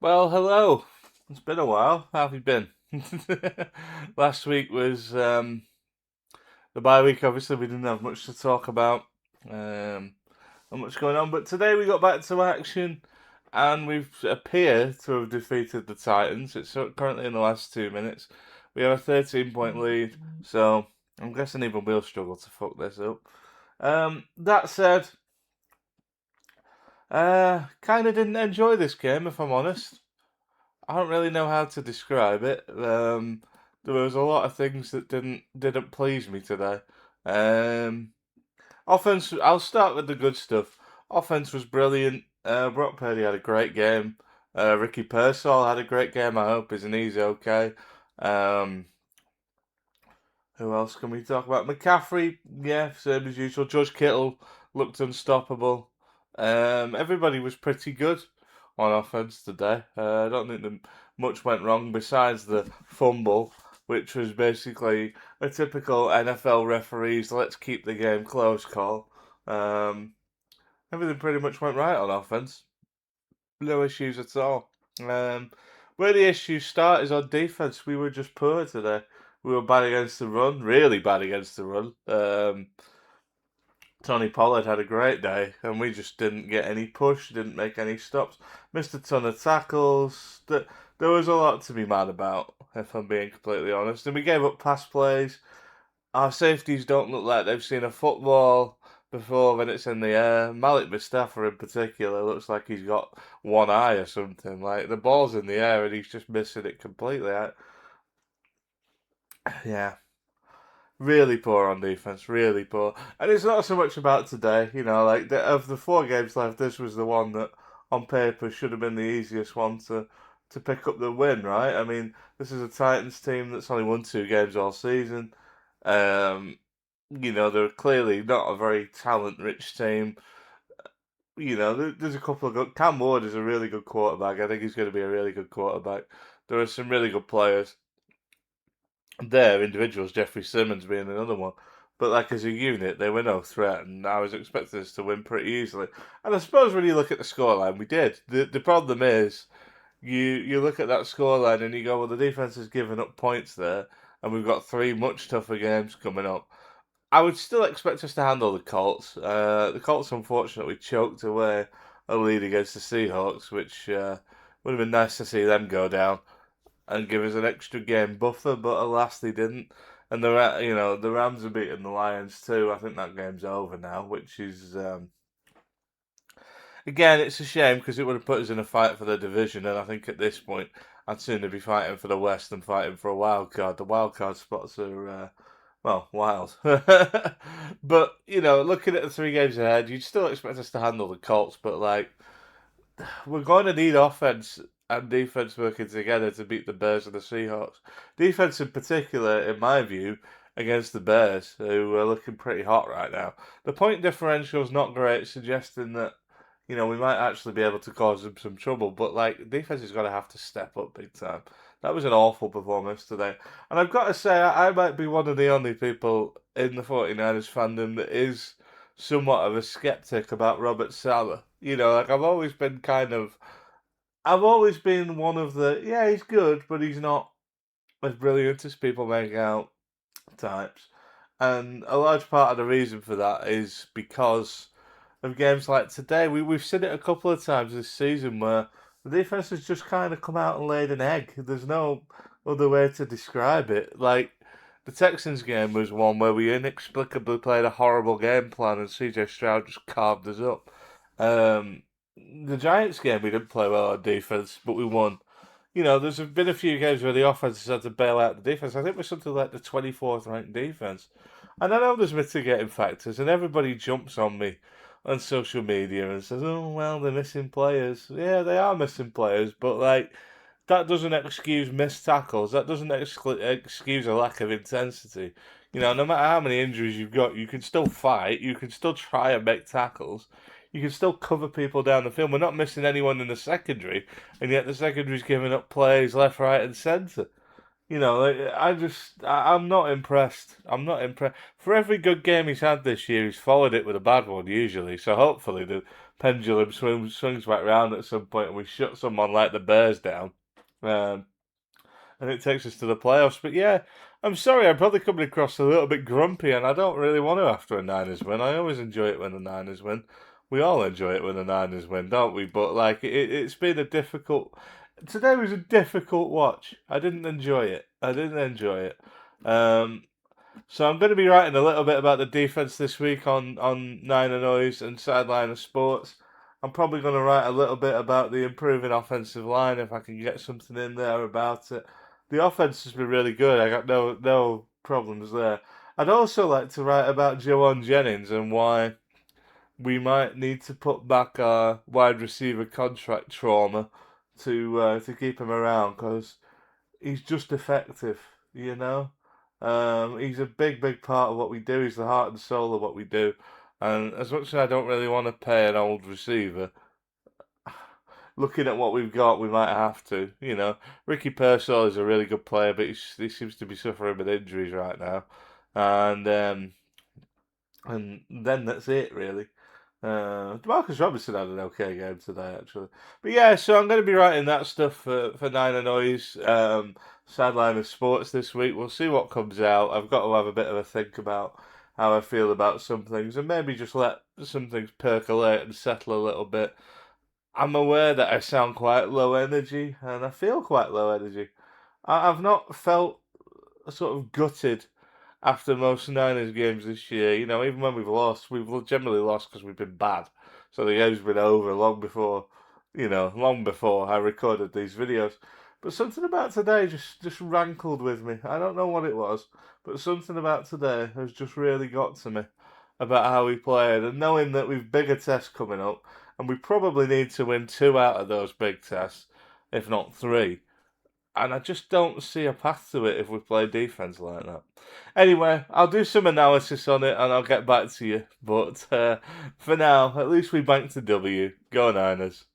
Well, hello. It's been a while. How have you been? Last week was the bye week. Obviously, we didn't have much to talk about. Not much going on. But today we got back to action, and we've appear to have defeated the Titans. It's currently in the last 2 minutes. We have a 13-point lead, so I'm guessing even we'll struggle to fuck this up. That said, kind of didn't enjoy this game, if I'm honest. I don't really know how to describe it. There was a lot of things that didn't please me today. Um, Offense. I'll start with the good stuff. Offense was brilliant. Brock Purdy had a great game. Ricky Pearsall had a great game. I hope his knee's okay. Um, who else can we talk about? McCaffrey, yeah, same as usual. Judge Kittle looked unstoppable. Everybody was pretty good on offense today. I don't think that much went wrong besides the fumble, which was basically a typical NFL referees let's keep the game close call. Um, Everything pretty much went right on offense. No issues at all. Where the issues start is on defense. We were just poor today. We were bad against the run, really bad against the run. Tony Pollard had a great day, and we just didn't get any push, didn't make any stops, missed a ton of tackles. There was a lot to be mad about, if I'm being completely honest. And we gave up pass plays. Our safeties don't look like they've seen a football before when it's in the air. Malik Mustafa in particular looks like he's got one eye or something. Like the ball's in the air and he's just missing it completely. Yeah, really poor on defense, really poor. And it's not so much about today, like of the 4 games left, this was the one that on paper should have been the easiest one to pick up the win, right? I mean, this is a Titans team that's only won 2 games all season. Um, they're clearly not a very talent-rich team. There's a couple of good. Cam Ward is a really good quarterback. I think he's going to be a really good quarterback. There are some really good players there, individuals, Jeffrey Simmons being another one. But like as a unit, they were no threat, and I was expecting us to win pretty easily. And I suppose when you look at the scoreline, we did. The problem is you look at that scoreline and you go, well, the defense has given up points there, and we've got 3 much tougher games coming up. I would still expect us to handle the Colts. The Colts unfortunately choked away a lead against the Seahawks, which would have been nice to see them go down and give us an extra game buffer, but alas they didn't. And the Rams are beating the Lions too. I think that game's over now, which is again it's a shame because it would have put us in a fight for the division. And I think at this point I'd sooner be fighting for the West than fighting for a wild card. The wild card spots are well wild, but looking at the 3 games ahead, you'd still expect us to handle the Colts, but like we're going to need offense and defense working together to beat the Bears and the Seahawks. Defense, in particular, in my view, against the Bears, who are looking pretty hot right now. The point differential is not great, suggesting that we might actually be able to cause them some trouble. But like defense is going to have to step up big time. That was an awful performance today, and I've got to say I might be one of the only people in the 49ers fandom that is somewhat of a skeptic about Robert Saleh. Like I've always been one of the, yeah, he's good, but he's not as brilliant as people make out types. And a large part of the reason for that is because of games like today. We've seen it a couple of times this season where the defense has just kind of come out and laid an egg. There's no other way to describe it. Like, the Texans game was one where we inexplicably played a horrible game plan and CJ Stroud just carved us up. Um, the Giants game, we didn't play well on defense, but we won. There's been a few games where the offense has had to bail out the defense. I think we're something like the 24th ranked defense. And I know there's mitigating factors, and everybody jumps on me on social media and says, oh, well, they're missing players. Yeah, they are missing players, but like, that doesn't excuse missed tackles. That doesn't excuse a lack of intensity. No matter how many injuries you've got, you can still fight. You can still try and make tackles. You can still cover people down the field. We're not missing anyone in the secondary, and yet the secondary's giving up plays left, right, and centre. I'm not impressed. I'm not impressed. For every good game he's had this year, he's followed it with a bad one usually. So hopefully pendulum swings back round at some point and we shut someone like the Bears down. Um, and it takes us to the playoffs. But yeah, I'm sorry, I'm probably coming across a little bit grumpy, and I don't really want to after a Niners win. I always enjoy it when the Niners win. We all enjoy it when the Niners win, don't we? But like, it's been a difficult. Today was a difficult watch. I didn't enjoy it. Um, so I'm going to be writing a little bit about the defense this week on Niner Noise and Sidelinr Sports. I'm probably going to write a little bit about the improving offensive line if I can get something in there about it. The offense has been really good. I got no problems there. I'd also like to write about Jawan Jennings and why we might need to put back our wide receiver contract trauma to keep him around because he's just effective, you know. He's a big part of what we do. He's the heart and soul of what we do. And as much as I don't really want to pay an old receiver, looking at what we've got, we might have to. You know, Ricky Pearsall is a really good player, but he seems to be suffering with injuries right now. And then that's it, really. Demarcus Robinson had an okay game today, actually. But yeah, so I'm going to be writing that stuff for Niner Noise, Sidelinr Sports this week. We'll see what comes out. I've got to have a bit of a think about how I feel about some things and maybe just let some things percolate and settle a little bit. I'm aware that I sound quite low energy, and I feel quite low energy. I've not felt sort of gutted after most Niners games this year. You know, even when we've generally lost because we've been bad. So the game's been over long before I recorded these videos. But something about today just rankled with me. I don't know what it was, but something about today has just really got to me about how we played. And knowing that we've bigger tests coming up, and we probably need to win 2 out of those big tests, if not 3. And I just don't see a path to it if we play defense like that. Anyway, I'll do some analysis on it and I'll get back to you. But for now, at least we banked a W. Go Niners.